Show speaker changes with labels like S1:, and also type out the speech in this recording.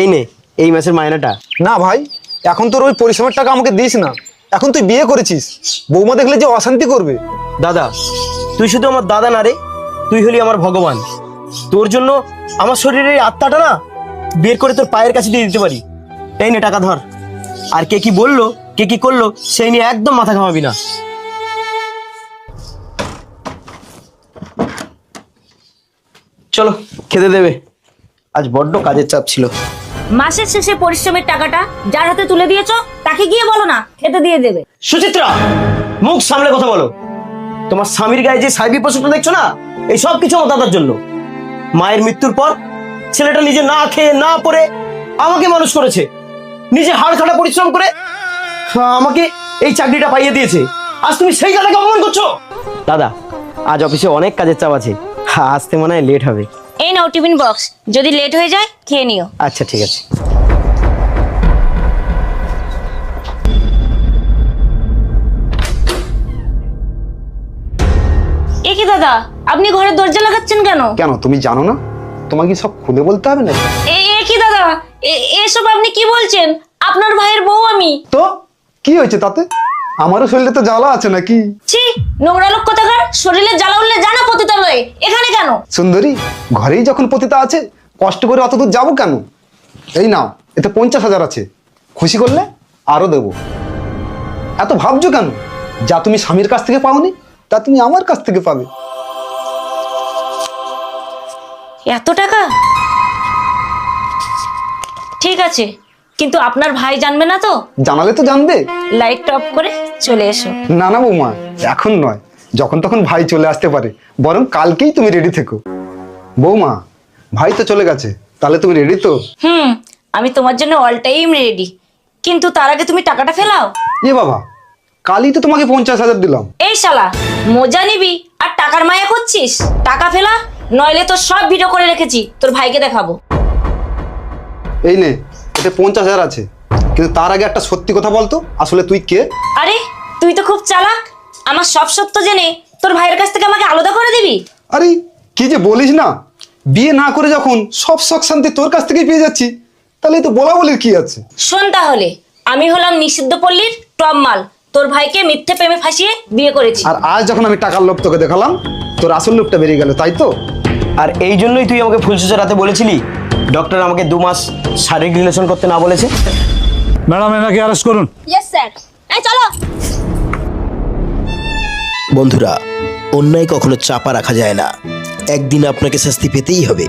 S1: এই নে এই মাসের মাইনাটা।
S2: না ভাই, এখন তোর ওই পরিশ্রমের টাকা আমাকে দিস না। এখন তুই বিয়ে করেছিস, বৌমা দেখলে যে অশান্তি করবে।
S1: দাদা তুই শুধু আমার দাদা না রে, তুই হলি আমার ভগবান। তোর জন্য আমার শরীরের আত্মাটা না বের করে তোর পায়ের কাছে দিয়ে দিতে পারি। এই নে টাকা ধর। আর কে কি বললো কে কি করলো সেই নিয়ে একদম মাথা ঘামাবি না। চলো খেতে দেবে, আজ বড্ড কাজের চাপ ছিল।
S3: মাসের শেষে পরিশ্রমের টাকাটা যার হাতে তুলে দিয়েছো তাকে গিয়ে বলো না খেতে দিয়ে দেবে।
S1: সুচিত্রা, মুখ সামলে কথা বলো। তোমার স্বামীর গায়ে যে সাইবি পশুটা দেখছো না, এই সব কিছু আমার দাদার জন্য। মায়ের মৃত্যুর পর ছেলেটা নিজে না খেয়ে না পরে আমাকে মানুষ করেছে, নিজে হাড় খাটা পরিশ্রম করে আমাকে এই চাকরিটা পাইয়ে দিয়েছে। আজ তুমি সেই দাদাকে অপমান করছো। দাদা আজ অফিসে অনেক কাজের চাপ আছে, আসতে মনে হয় লেট হবে।
S3: এই নাও টিফিন বক্স, যদি লেট হয়ে যায় খেয়ে নিও।
S1: আচ্ছা ঠিক আছে।
S3: এ কি দাদা, আপনি ঘরের দরজা লাগাচ্ছেন কেন?
S2: কেন তুমি জানো না? তোমাকে কি সব খুলে বলতে হবে না?
S3: এ কি দাদা, এসব আপনি কি বলছেন? আপনার ভাইয়ের বউ আমি।
S2: তো কি হয়েছে তাতে? আমারও শরীরে তো জ্বালা আছে নাকি?
S3: ছি, নোংরা লোক কোথাকার। শরীরে জ্বালা উঠলে জানা পতিতালয়ে, এখানে কেন?
S2: সুন্দরী, ঘরেই যখন পতিতা আছে কষ্ট করে অত দূর যাবো কেন? এই নাও, এতে 50,000 আছে, খুশি করলে আরো দেবো। এত ভাবছো কেন? যা তুমি স্বামীর কাছ থেকে পাওনি তা তুমি আমার কাছ থেকে পাবে।
S3: এত টাকা? ঠিক আছে, কিন্তু আপনার ভাই জানবে না তো?
S2: জানালে তো জানবে।
S3: লাইট অফ করে চলে এসো।
S2: না না বৌমা, এখন নয়, যখন তখন ভাই চলে আসতে পারে, বরং কালকেই তুমি রেডি থেকো। বৌমা, ভাই তো চলে গেছে, তাহলে তুমি রেডি তো?
S3: আমি তোমার জন্য অল টাইম রেডি, কিন্তু তার আগে তুমি টাকাটা ফেলাও।
S2: এ বাবা, কালই তো তোমাকে 50,000 দিলাম।
S3: এই শালা, মজা নিবি আর টাকার মায়া করছিস? টাকা ফেলা, নইলে তো সব ভিডিও করে রেখেছি, তোর ভাইকে দেখাবো।
S2: এই নে, এতে 50,000 আছে, কিন্তু তার আগে একটা সত্যি কথা বলতো, আসলে তুই কে?
S3: আরে তুই তো খুব চালাক, আমার সব সত্য জেনে তোর ভাইয়ের কাছ থেকে আমাকে আলাদা করে দিবি?
S2: আরে কি যে বলিস না, বিয়ে না করে যখন সব শখ শান্তি তোর কাছ থেকেই পেয়ে যাচ্ছি, তাহলে তো বলা বলির কি আছে?
S3: শোন তাহলে, আমি হলাম নিষিদ্ধ পল্লীর টপ মাল, তোর ভাইকে মিথ্যে প্রেমে ফাঁসিয়ে বিয়ে করেছি।
S2: আর আজ যখন আমি টাকার লোভ তোকে দেখালাম, তোর আসল লোভটা বেরিয়ে গেল, তাই তো?
S1: আর এই জন্যই তুই আমাকে ফুলসজ্জা রাতে বলেছিলি ডক্টর আমাকে 2 মাস শারীরিক রিলেশন করতে না বলেছে।
S4: ম্যাডাম, এনাকে অ্যারেস্ট করুন।
S3: Yes sir. এই চলো।
S5: বন্ধুরা, অন্যায় কখনো চাপা রাখা যায় না, একদিন আপনাকে শাস্তি পেতেই হবে।